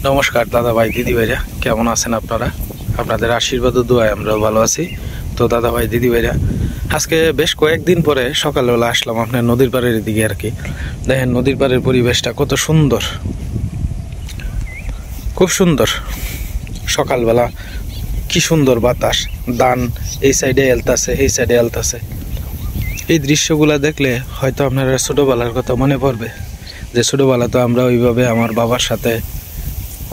নমস্কার দাদা ভাই দিদি ভাইরা, কেমন আছেন আপনারা? আপনাদের আশীর্বাদ ও দোয়ায় আমরাও ভালো আছি। তো দাদা ভাই দিদি ভাইরা, আজকে বেশ কয়েকদিন পরে সকালবেলা আসলাম আপনার নদীর পাড়ের দিকে আর কি। দেখেন নদীর পাড়ের পরিবেশটা কত সুন্দর, খুব সুন্দর। সকালবেলা কি সুন্দর বাতাস, ধান এই সাইডে এলতাছে, এই সাইডে এলতাছে। এই দৃশ্যগুলা দেখলে হয়তো আপনারা ছোটবেলার কথা মনে পড়বে, যে ছোটবেলা তো আমরা ওইভাবে আমার বাবার সাথে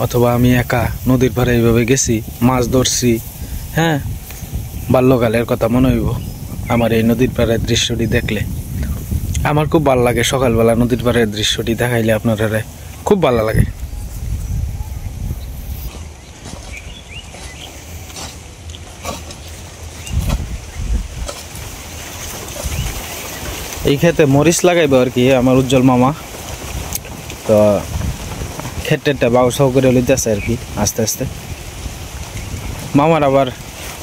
অথবা আমি একা নদীর পাড়ে এইভাবে গেছি, মাছ ধরছি। হ্যাঁ, বাল্যকালের কথা মনে হইব আমার এই নদীর পাড়ের দৃশ্যটি দেখলে। আমার খুব ভালো লাগে সকালবেলা নদীর পাড়ের দৃশ্যটি দেখাইলে, আপনারা খুব ভালো লাগে। এই ক্ষেতে মরিচ লাগাইবো আর কি আমার উজ্জ্বল মামা। তো ক্ষেতটা বাউসাও করে লইতেছে আর কি আস্তে আস্তে। মামার আবার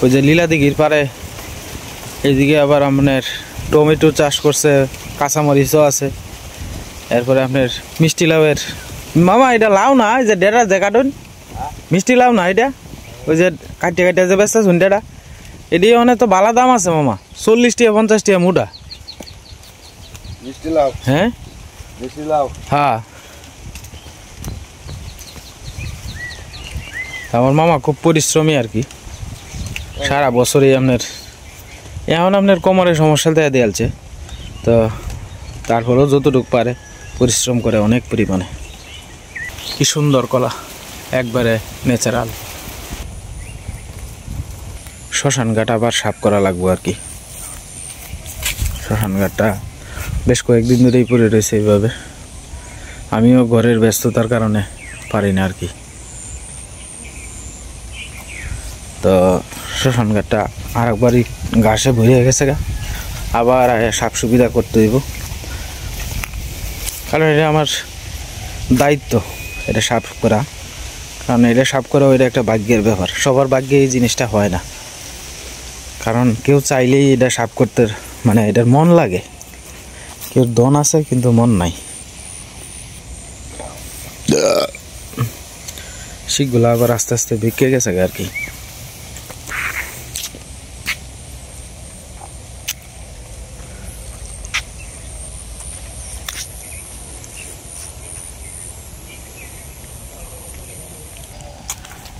ওই যে লীলা দিঘির পারে এইদিকে আবার আপনার টমেটো চাষ করছে, কাঁচামরিচও আছে। এরপরে আপনার মিষ্টি লাউয়ের, মামা এটা লাউ না, এই যে ডেটা যে কাটুন মিষ্টি লাউ না, এটা ওই যে কাটিয়ে কাটিয়ে যে ব্যস্ত শুন ডেটা, এটি অনেক তো ভালো দাম আছে মামা, 40 টাকা 50 টাকা মুটা। হ্যাঁ হ্যাঁ, আমার মামা খুব পরিশ্রমী আর কি। সারা বছরই আপনার এখন আপনার কোমরের সমস্যা দেখা দিয়েছে, তো তারপরেও যতটুকু পারে পরিশ্রম করে অনেক পরিমাণে। কি সুন্দর কলা, একবারে ন্যাচারাল। শ্মশান ঘাট আবার সাফ করা লাগবে আর কি। শ্মশান ঘাটটা বেশ কয়েকদিন ধরেই পড়ে রয়েছে এইভাবে, আমিও ঘরের ব্যস্ততার কারণে পারি না আর কি। তো শ্মশান ঘাটটা আর একবারই ঘাসে ভরে গেছে গা, আবার সাফ সুবিধা করতে হইব, কারণ এটা আমার দায়িত্ব এটা সাফ করা। কারণ এটা সাফ করা এটা একটা ভাগ্যের ব্যাপার, সবার ভাগ্যে এই জিনিসটা হয় না। কারণ কেউ চাইলেই এটা সাফ করতে, মানে এটার মন লাগে। কেউ দন আছে কিন্তু মন নাই। শিখগুলো আবার আস্তে আস্তে বিকে গেছে আর কি।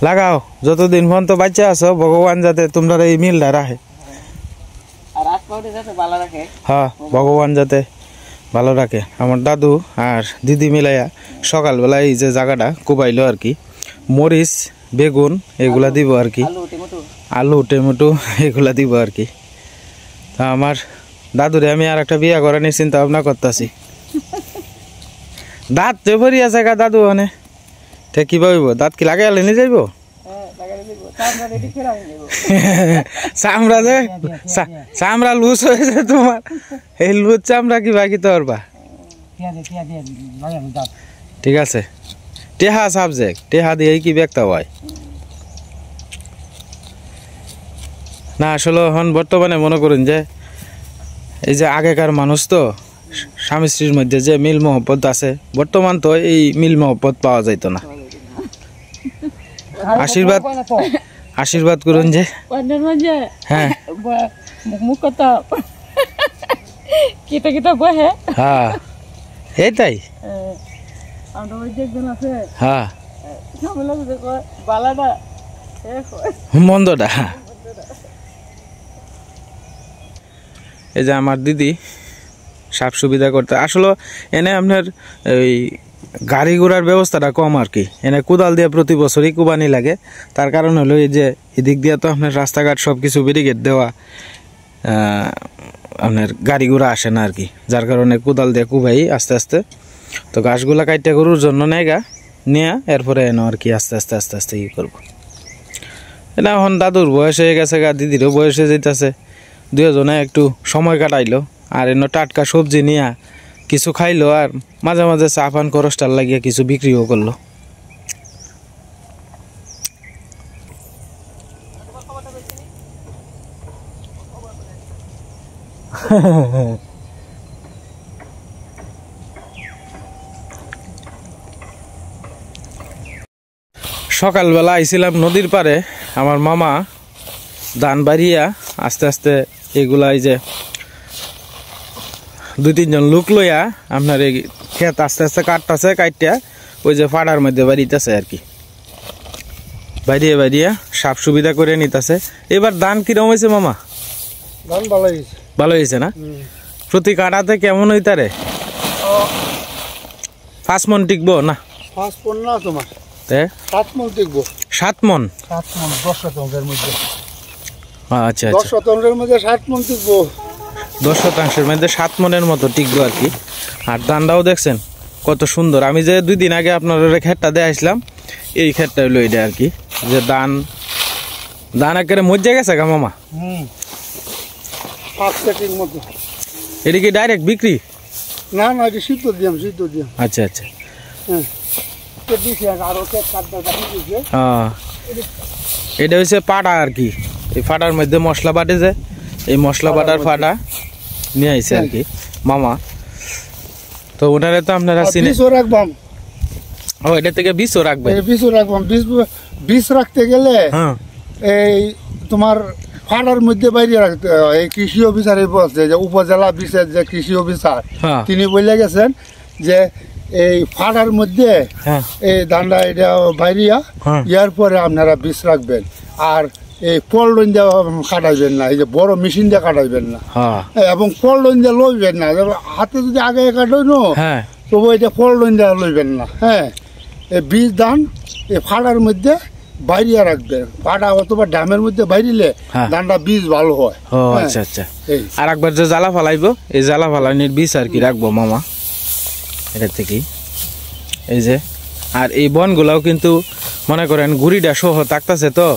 লাগাও যতদিন পর্যন্ত বাচ্চা আছো, ভগবান যাতে তোমরা এই মিলটা রাখে। হ্যাঁ, ভগবান যাতে ভালো রাখে। আমার দাদু আর দিদি মিলাইয়া সকালবেলায় এই যে জায়গাটা কুবাইলো আর কি, মরিচ বেগুন এগুলা দিব আর কি, আলু টমেটো এগুলা দিব আর কি। তা আমার দাদুরে আমি আর একটা বিয়া করার চিন্তা ভাবনা করতেছি। দাঁত তো ভরি আছে গা দাদু, মানে ঠিক কি ভাবিব, দাঁত কি লাগাই নিয়ে যাইব? চামড়া লুজ হয়েছে তোমার, এই লুজ চামড়া কি বাকি তো পারবা? ঠিক আছে, টেহা সাবজেক্ট, টেহা দিয়ে কি ব্যক্তা হয় না। আসলে এখন বর্তমানে মনে করুন যে এই যে আগেকার মানুষ তো স্বামী স্ত্রীর মধ্যে যে মিল মহব্বত আছে, বর্তমান তো এই মিল মহব্বত পাওয়া যাইতো না। আশীর্বাদ আশীর্বাদ করুন যে হ্যাঁ হ্যাঁ এইটাই হ্যাঁ মন্দটা। এই যে আমার দিদি সাফ সুবিধা করতে আসলে এনে আপনার এই গাড়ি ঘোড়ার ব্যবস্থাটা কম আর কি। এনে কোদাল দিয়ে প্রতি বছরই কুবানি লাগে। তার কারণ হলো এই যে এদিক দিয়ে তো আপনার রাস্তাঘাট সব কিছু ব্যারিকেড দেওয়া, আপনার গাড়ি ঘোড়া আসে না আর কি, যার কারণে কোদাল দিয়ে কুবাই আস্তে আস্তে। তো ঘাসগুলা কাটতে গরুর জন্য নেগা নিয়ে এরপরে এনো আর কি, আস্তে আস্তে আস্তে আস্তে ই করবো। এটা এখন দাদুর বয়স হয়ে গেছে গা, দিদিরও বয়স হয়ে যেতেছে, দুজনে একটু সময় কাটাইলো। আর এনে টাটকা সবজি নিয়ে কিছু খাইলো, আর মাঝে মাঝে চা পান খরচটার লাগিয়ে কিছু বিক্রিও করলো। সকালবেলা আইছিলাম নদীর পারে, আমার মামা ধান বাড়িয়া আস্তে আস্তে এগুলা এই যে 2-3 জন লোক লইয়া আপনার এই ক্ষেত আস্তে আস্তে কাটতেছে, কাটিয়া ওই যে ফাড়ার মধ্যে বাড়িতেছে আর কি, বাড়িয়ে বাড়িয়া সাপ সুবিধা করে নিতেছে। এবার ধান কিরম হয়েছে মামা? ধান ভালো হয়েছে। ভালো হয়েছে না? প্রতি কাটাতে কেমন হইতারে? 5 মন টিকবো না? 5 মন না তোমার, 7 মন টিকবো। 7 মন? 7 মন 10 শতাংশের মধ্যে। আচ্ছা 10 শতাংশের মধ্যে 7 মন টিকবো। 10 শতাংশের মধ্যে 7 মনের মতো টিকবো আর কি। আর ধানটাও দেখছেন কত সুন্দর। আমি যে 2 দিন আগে আপনার ক্ষেতটা দিয়ে আসলাম, এই ক্ষেতটা হইলো এটা আর কি, যে ধান একেবারে মজে গেছে গা মামা। 5 সেটিং মতো। এটা কি ডাইরেক্ট বিক্রি? না না, এটা সিদ্ধ দিয়াম। আচ্ছা আচ্ছা। হ্যাঁ, আরো কাটতে এটা হচ্ছে পাটা আর কি, এই ফাটার মধ্যে মশলা বাটে, যে এই মশলা বাটার ফাটা নিয়ে আইছে আর কি মামা। তো ওনারে তো আপনারা রাখবাম। ও, এটা থেকে বীজও রাখবেন? বীজও রাখবাম। বীজ রাখতে গেলে এই তোমার ফাটার মধ্যে বাইরে রাখতে হয়। এই কৃষি অফিসারে বলছে, যে উপজেলা বিষের যে কৃষি অফিসার, তিনি বলে গেছেন যে এই ফাটার মধ্যে এই ধানটা এটা বাইরিয়া ইয়ার পরে আপনারা বীজ রাখবেন। আর এই পল্টন দিয়ে কাটাইবেন না, এই যে বড় মেশিন দিয়ে কাটাইবেন না, এবং পল্টন দিয়ে লইবেন না। হাতে যদি আগে কাটাই নো, তবু এটা পল্টন দিয়ে লইবেন না। হ্যাঁ, এই বীজ ধান এই ফাটার মধ্যে বাইরিয়া রাখবেন। ফাটা অথবা ড্যামের মধ্যে বাইরিলে ধানটা বীজ ভালো হয়। আচ্ছা আচ্ছা। আর একবার যে জ্বালা ফালাইবো, এই জ্বালা ফালানির বীজ আর কি রাখবো মামা এটা থেকেই। এই যে আর এই বনগুলাও কিন্তু মনে করেন গুড়িটা সহ থাকতেছে, তো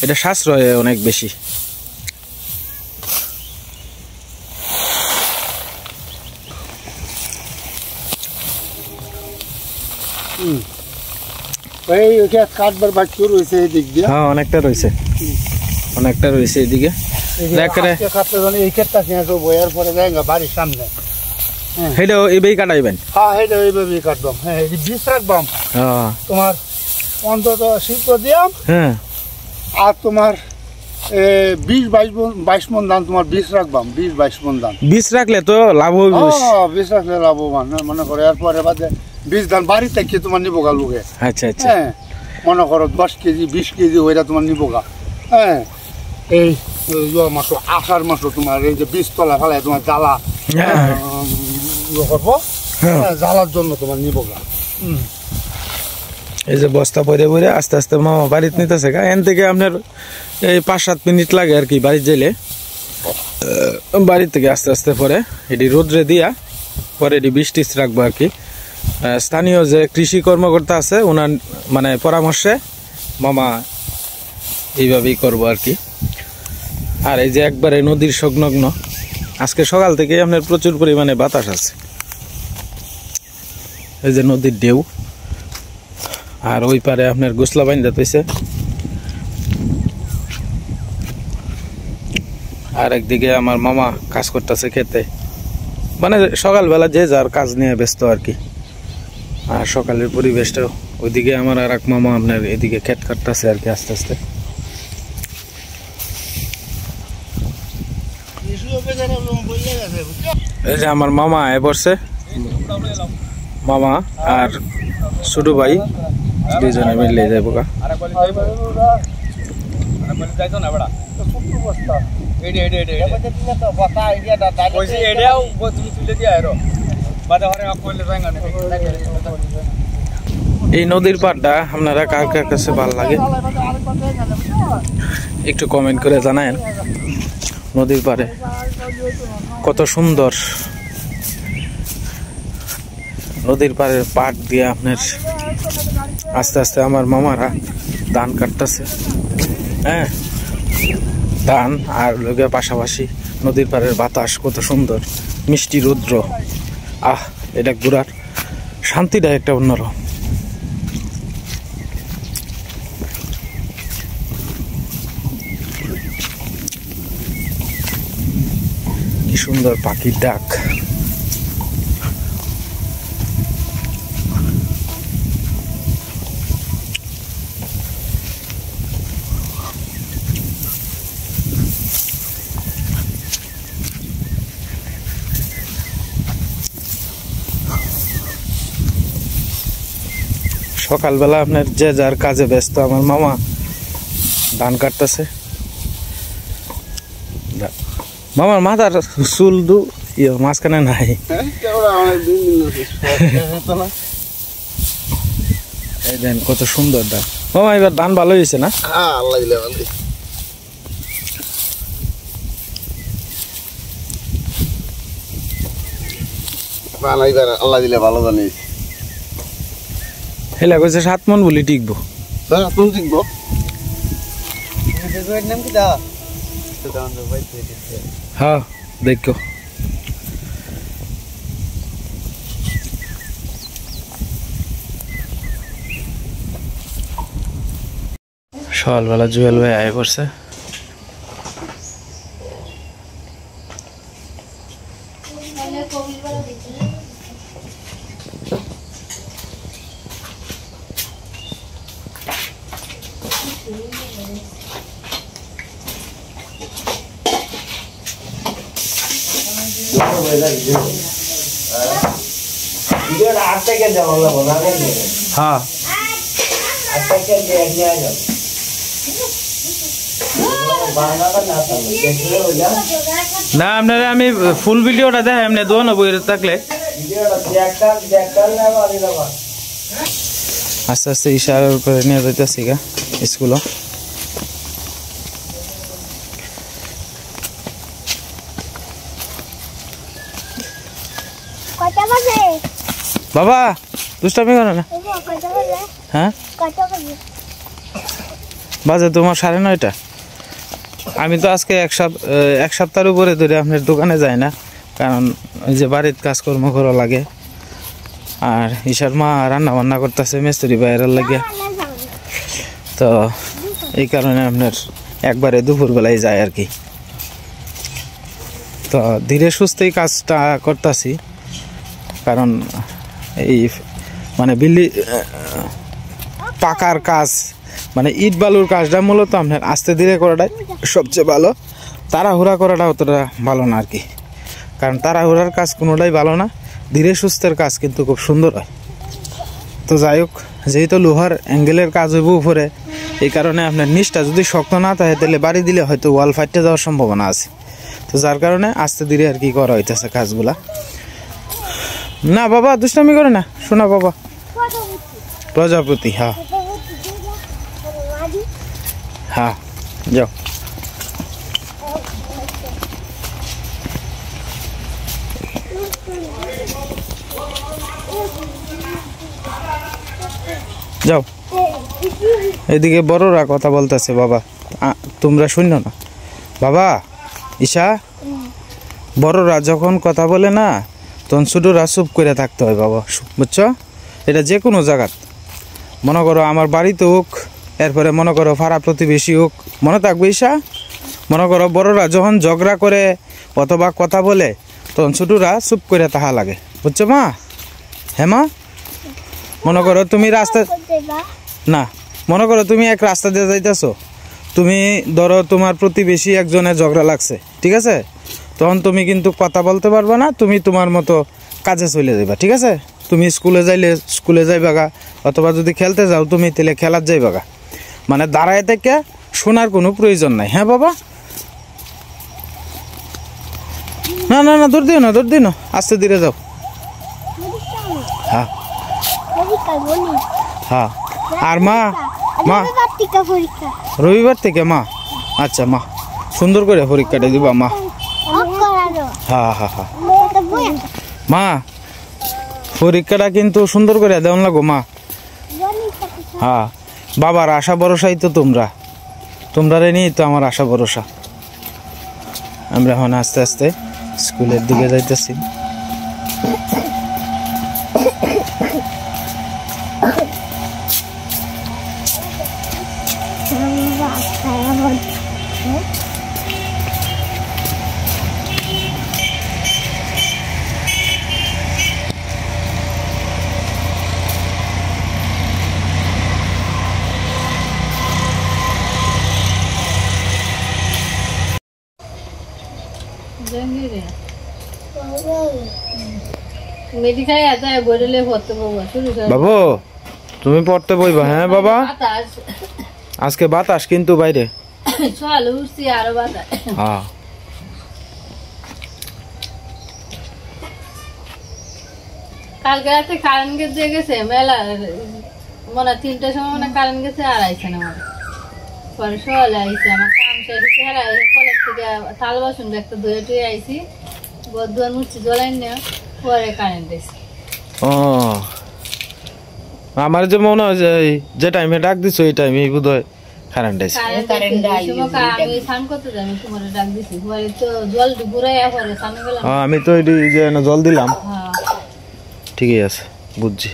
এটা সাশ্রয় অনেক বেশি। কাটবার বাকি রয়েছে এদিক দিয়ে। হ্যাঁ, অনেকটা রয়েছে এদিকে। এই ক্ষেতটা বইয়ার পরে যায় বাড়ির সামনে, সেটাও এইভাবেই কাটাইবেন? হ্যাঁ, সেটা এইভাবেই কাটবাম। হ্যাঁ, এই বীজ রাখবাম তোমার অন্তত সিদ্ধ দিয়াম। হ্যাঁ, আর তোমার 20-22 মন ধান তোমার বীজ রাখবাম। 20-22 মন ধান বীজ রাখলে তো লাভ হবে। বীজ রাখলে লাভবান মনে করো। এরপরে বাদে বীজ ধান বাড়ি থেকে তোমার নিবো গা লোকে। আচ্ছা আচ্ছা। হ্যাঁ, মনে করো 10 কেজি 20 কেজি ওইটা তোমার নিবো গা। হ্যাঁ, এই মাসো আষাঢ় মাসো তোমার এই যে বীজ তলা ফেলায় তোমার জ্বালা করবো, জ্বালার জন্য তোমার নিবো গা। এই যে বস্তা পরে পরে আস্তে আস্তে মামা বাড়িতে নিতেছে গা। এন থেকে আপনার এই 5-7 মিনিট লাগে আর কি বাড়ি যাইলে। বাড়ি থেকে আস্তে আস্তে পরে এটি রোদ্রে দিয়া পরে এটি বৃষ্টি রাখবো আর কি। স্থানীয় যে কৃষি কর্মকর্তা আছে, ওনার মানে পরামর্শে মামা এইভাবেই করবো আর কি। আর এই যে একবারে নদীর সংলগ্ন, আজকে সকাল থেকে আপনার প্রচুর পরিমাণে বাতাস আছে। এই যে নদীর ঢেউ, আর ওই পারে আপনার গোসলা বাইন্দা তৈছে। আর একদিকে আমার মামা কাজ করতেছে খেতে, মানে সকালবেলা যে যার কাজ নিয়ে ব্যস্ত আর কি। আর সকালের পরিবেশটা ওইদিকে আমার আর এক মামা আপনার এদিকে ক্ষেত কাটতেছে আর কি আস্তে আস্তে। এই যে আমার মামা এ পড়ছে, মামা আর ছোট ভাই দুজনে মিলে যাবো গা। এই নদীর পাড়টা আপনারা কার কার কাছে ভালো লাগে একটু কমেন্ট করে জানায়েন। নদীর পাড়ে কত সুন্দর, নদীর পাড়ের পাট দিয়ে আপনার আস্তে আস্তে আমার মামারা ধান কাটতেছে। হ্যাঁ, ধান আর লোকের পাশাপাশি নদীর পাড়ের বাতাস কত সুন্দর, মিষ্টি রৌদ্র। এটা ঘোরার শান্তিটা একটা অন্যরকম। কি সুন্দর পাখির ডাক। সকালবেলা আপনার যে যার কাজে ব্যস্ত। আমার মামা ধান কাটতেছে। মামার মাথার চুল মাঝখানে নাই। এই দেন কত সুন্দর ধান। মামা এবার ধান ভালো হয়েছে না? আল্লাহ দিলে ভালো জানিস। হেলা কইছে 7 মণ বলি টিকবো। টিকবো হ্যাঁ দেখো সকালবেলা জুয়েল ভাই আয় পড়ছে। হ্যাঁ না আপনারা আমি ফুল ভিডিওটা দেখাই এমনি দোনো বই থাকলে আস্তে আস্তে ইশারা করে নিয়ে যাইতেছি গা স্কুল। বাবা দুষ্টামি করো না। হ্যাঁ বাজে তোমার 9:30। আমি তো আজকে এক সপ্তাহের উপরে ধরে আপনার দোকানে যাই না, কারণ ওই যে বাড়ির কাজকর্ম করা লাগে। আর ঈশার মা রান্না বান্না করতেছে মিস্ত্রি বাইরের লাগে, তো এই কারণে আপনার একবারে দুপুরবেলায় যায় আর কি। তো ধীরে সুস্থেই কাজটা করতেছি, কারণ এই মানে পাকার কাজ মানে ইট বালুর কাজটা মূলত আপনার আস্তে ধীরে করাটাই সবচেয়ে ভালো। তাড়াহুড়া করাটা অতটা ভালো না আর কি, কারণ তাড়াহুড়ার কাজ কোনোটাই ভালো না। ধীরে সুস্থের কাজ কিন্তু খুব সুন্দর হয়। তো যাই হোক, যেহেতু লোহার অ্যাঙ্গেলের কাজ হইব উপরে, এই কারণে আপনার নিচটা যদি শক্ত না থাকে তাহলে বাড়ি দিলে হয়তো ওয়াল ফাইটে যাওয়ার সম্ভাবনা আছে। তো যার কারণে আস্তে ধীরে আর কি করা হইতেছে কাজগুলা। না বাবা দুষ্টামি করে না, শোনা বাবা। প্রজাপতি, হ্যাঁ হ্যাঁ যাও। যাও, এদিকে বড়রা কথা বলতেছে বাবা, তোমরা শুনো না বাবা। ঈশা, বড়রা যখন কথা বলে না তখন ছোটরা চুপ করে থাকতে হয় বাবা, বুঝছো? এটা যে কোনো জায়গাত, মনে করো আমার বাড়িতে হোক, এরপরে মনে করো পাড়া প্রতিবেশী হোক, মনে থাকবে ঈশা। মনে করো বড়রা যখন ঝগড়া করে অথবা কথা বলে তখন ছোটরা চুপ করে তাহা লাগে, বুঝছো মা? হ্যাঁ মা, মনে করো তুমি রাস্তা না, মনে করো তুমি এক রাস্তা দিয়ে যাইতেছো, তুমি ধরো তোমার প্রতিবেশী একজনের ঝগড়া লাগছে, ঠিক আছে? তখন তুমি কিন্তু কথা বলতে পারবে না, তুমি তোমার মতো কাজে চলে যাবা, ঠিক আছে? তুমি স্কুলে যাইলে স্কুলে যাইবা গা, অথবা যদি খেলতে যাও তুমি তাহলে খেলার যাইবা গা। মানে দাঁড়ায় থেকে শোনার কোনো প্রয়োজন নাই। হ্যাঁ বাবা, না না না, দৌড় দিও না, দৌড় দিও না, আস্তে ধীরে যাও। হ্যাঁ হ্যাঁ। আর মা, মা রবিবার থেকে মা, আচ্ছা মা সুন্দর করে পরীক্ষাটা দিবা মা। হ্যাঁ হ্যাঁ হ্যাঁ মা, পরীক্ষাটা কিন্তু সুন্দর করে দেওয়া লাগো মা। হ্যাঁ, বাবার আশা ভরসাই তো তোমরা নিয়েই তো আমার আশা ভরসা। আমরা এখন আস্তে আস্তে স্কুলের দিকে যাইতেছি। বাবু তুমি পড়তে বইবা? হ্যাঁ বাবা, আজকে বাতাস কিন্তু বাইরে। হ্যাঁ কালকে রাতে কারেন্ট গেছে মেলা মনে 3টার সময় মানে কারেন্ট গেছে আর আইছে না পরে সকালে আইছে আমার কাম শেষ কলেজ থেকে থাল বাসন একটা ধুয়ে টুয়ে আইছি বদুয়ার মুচি জ্বলাই না পরে কারেন্ট এসে। ও আমার যে মনে হয় যে টাইমে ডাক দিছো এই টাইমে বোধহয় কারেন্ট আছে। আমি স্নান করতে যাই তোমার ডাক দিছি পরে তো জল ঘুরাইয়া পরে স্নান করলাম। আমি তো এই যে জল দিলাম। ঠিকই আছে বুঝছি।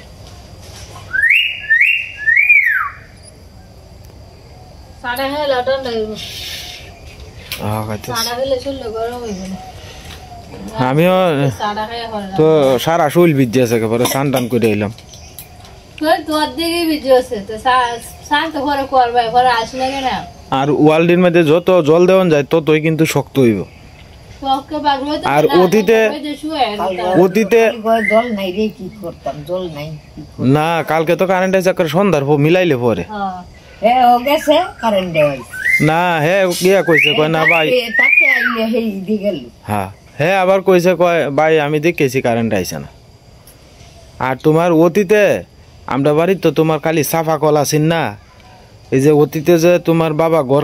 আমিও তো সারা শরীর ভিজে আছে একেবারে স্নান টান করে এলাম। আর ওয়ার্ল্ডের মধ্যে যত জল দেওয়া যায় ততই কিন্তু শক্ত হইব। আর অতীতে না কালকে তো কারেন্ট আছে সন্ধ্যার মিলাইলে পরে না হে ইয়া কইছে কয় না ভাই হ্যাঁ হ্যাঁ আবার কইছে কয় ভাই আমি দেখেছি কারেন্ট আইছে না। আর তোমার অতীতে আমরা বাড়ির তো তোমার খালি সাফা কল আছেন না এই যে অতীতে যে তোমার বাবা ঘর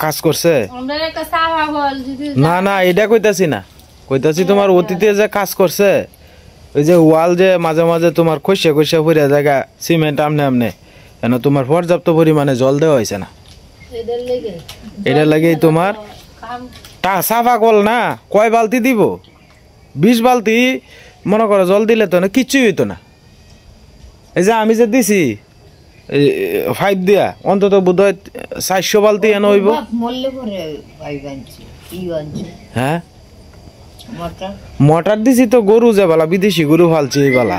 কাজ করছে না না এটা কইতাছি না কইতাছি তোমার অতীতে যে কাজ করছে ওই যে ওয়াল যে মাঝে মাঝে তোমার খসে খসে পড়ে জায়গা সিমেন্ট আমনে আমনে কেন তোমার পর্যাপ্ত পরিমাণে জল দেওয়া হয়েছে না এটা লাগেই তোমার সাফা কল না কয় বালতি দিব 20 বালতি মনে করো জল দিলে তো না কিচ্ছুই হইতো না। এই যে আমি যে দিছি 5 দিয়া অন্তত বোধহয় 400 বালতি এনে হইব। হ্যাঁ মোটর দিছি তো গরু যে বালা বিদেশি গরু ফালছি এই বালা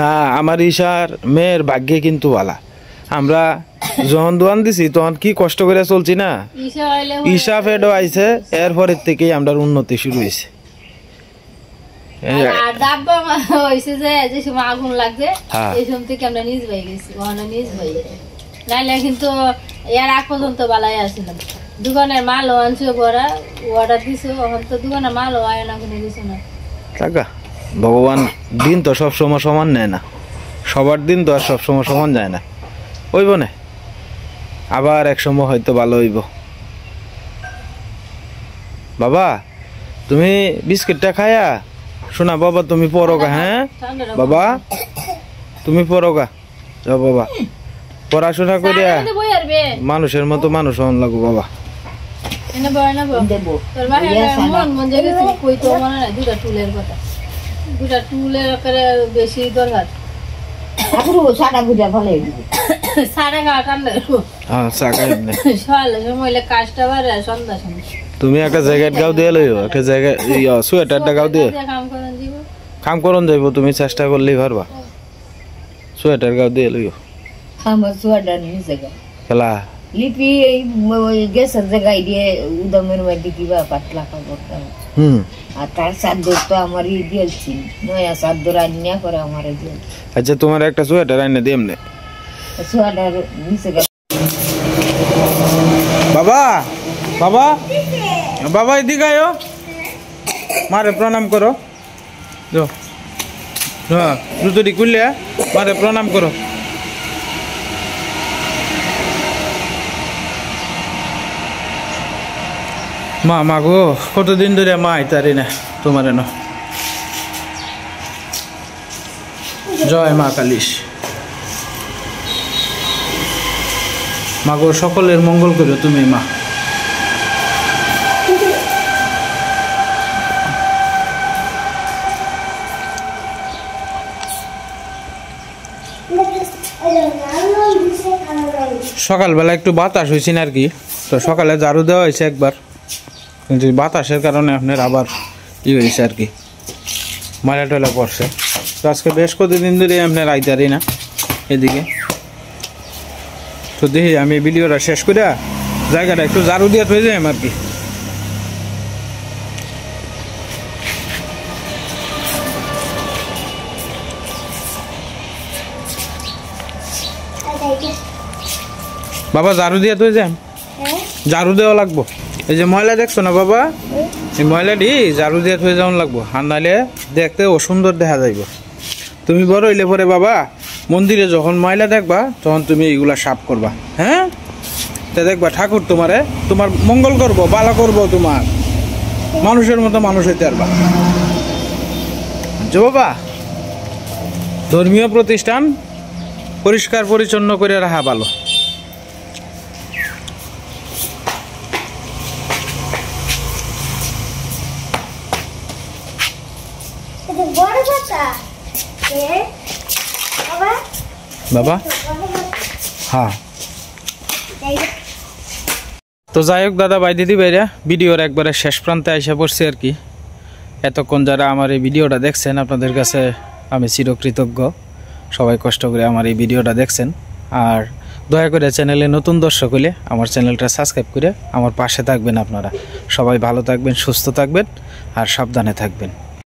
না আমার ঈশার মেয়ের ভাগ্যে কিন্তু বালা আমরা যখন দোয়ান দিছি তখন কি কষ্ট করে চলছি না ঈশা ফেডও আইছে এরপরের থেকেই আমরা উন্নতি শুরু হয়েছে। আগুন লাগছে এই সময় থেকে আমরা নিজ ভাই গেছি নিজ ভাই নাইলে কিন্তু এর আগ পর্যন্ত বালাই আসছিলাম দোকানের মালও আনছো ভরা অর্ডার দিছো এখন তো দোকানের মালও আয় না কোনো কিছু না। ভগবান দিন তো সব সময় সমান নেয় না সবার দিন তো আর সব সময় সমান যায় না হইব না আবার এক সময় হয়তো ভালো হইব। বাবা তুমি বিস্কিটটা খায়া শোনা বাবা তুমি পড়োগা। হ্যাঁ বাবা তুমি পড়োগা যাও বাবা পড়াশোনা করিয়া মানুষের মতো মানুষ হন লাগো বাবা। বেশি দরকার তুমি একটা জায়গায় গাও দিয়ে লইও একটা জায়গায় সোয়েটারটা গাও দিয়ে কাম করন যাইব তুমি চেষ্টা করলেই পারবা সোয়েটার গাও দিয়ে লইও আমার সোয়েটার নিচে খেলা লিপি এই গ্যাসের জায়গায় দিয়ে উদমের মধ্যে কিবা পাতলা কাপড় আর তার চাদর তো আমার দিয়েছি নয়া চাদর আনিয়া করে আমার দিয়েছি। আচ্ছা তোমার একটা সোয়েটার আইনে দিই এমনি সোয়েটার নিচে বাবা বাবা বাবা এদিকে আয়ো মারে প্রণাম করো হ্যাঁ জুতোটি খুললে মারে প্রণাম করো। মা মা গো কতদিন ধরে মা আইতারি না তোমার এনো জয় মা কালিশ মা গো সকলের মঙ্গল করো তুমি মা। সকালবেলা একটু বাতাস হয়েছে না আর কি তো সকালে ঝাড়ু দেওয়া হয়েছে একবার কিন্তু বাতাসের কারণে আপনার আবার ই হয়েছে আর কি ময়লা টয়লা পড়ছে তো আজকে বেশ কতদিন ধরে আপনার আইতারি না এদিকে তো দেখি আমি ভিডিওটা শেষ করে জায়গাটা একটু ঝাড়ু দিয়ে হয়ে যায় আর কি। বাবা ঝাড়ু দিয়ে তুই যান, ঝাড়ু দেওয়া লাগবো। এই যে ময়লা দেখছো না বাবা, এই ময়লাটি ঝাড়ু দিয়ে থয়ে যাওয়া লাগবো, আর নাহলে দেখতে অসুন্দর দেখা যাইব। তুমি বড় হইলে পরে বাবা মন্দিরে যখন ময়লা দেখবা তখন তুমি এইগুলা সাফ করবা, হ্যাঁ? তা দেখবা ঠাকুর তোমার মঙ্গল করবো, ভালো করবো, তোমার মানুষের মতো মানুষ হইতে পারবা। বুঝছো বাবা? ধর্মীয় প্রতিষ্ঠান পরিষ্কার পরিচ্ছন্ন করে রাখা ভালো। বাবা হ্যাঁ, তো যাই হোক দাদা ভাই দিদি ভাইরা, ভিডিওর একবারে শেষ প্রান্তে আইসা পড়ছি আর কি। এতক্ষণ যারা আমার এই ভিডিওটা দেখছেন আপনাদের কাছে আমি চিরকৃতজ্ঞ। সবাই কষ্ট করে আমার এই ভিডিওটা দেখছেন, আর দয়া করে চ্যানেলে নতুন দর্শক হলে আমার চ্যানেলটা সাবস্ক্রাইব করে আমার পাশে থাকবেন। আপনারা সবাই ভালো থাকবেন, সুস্থ থাকবেন আর সাবধানে থাকবেন।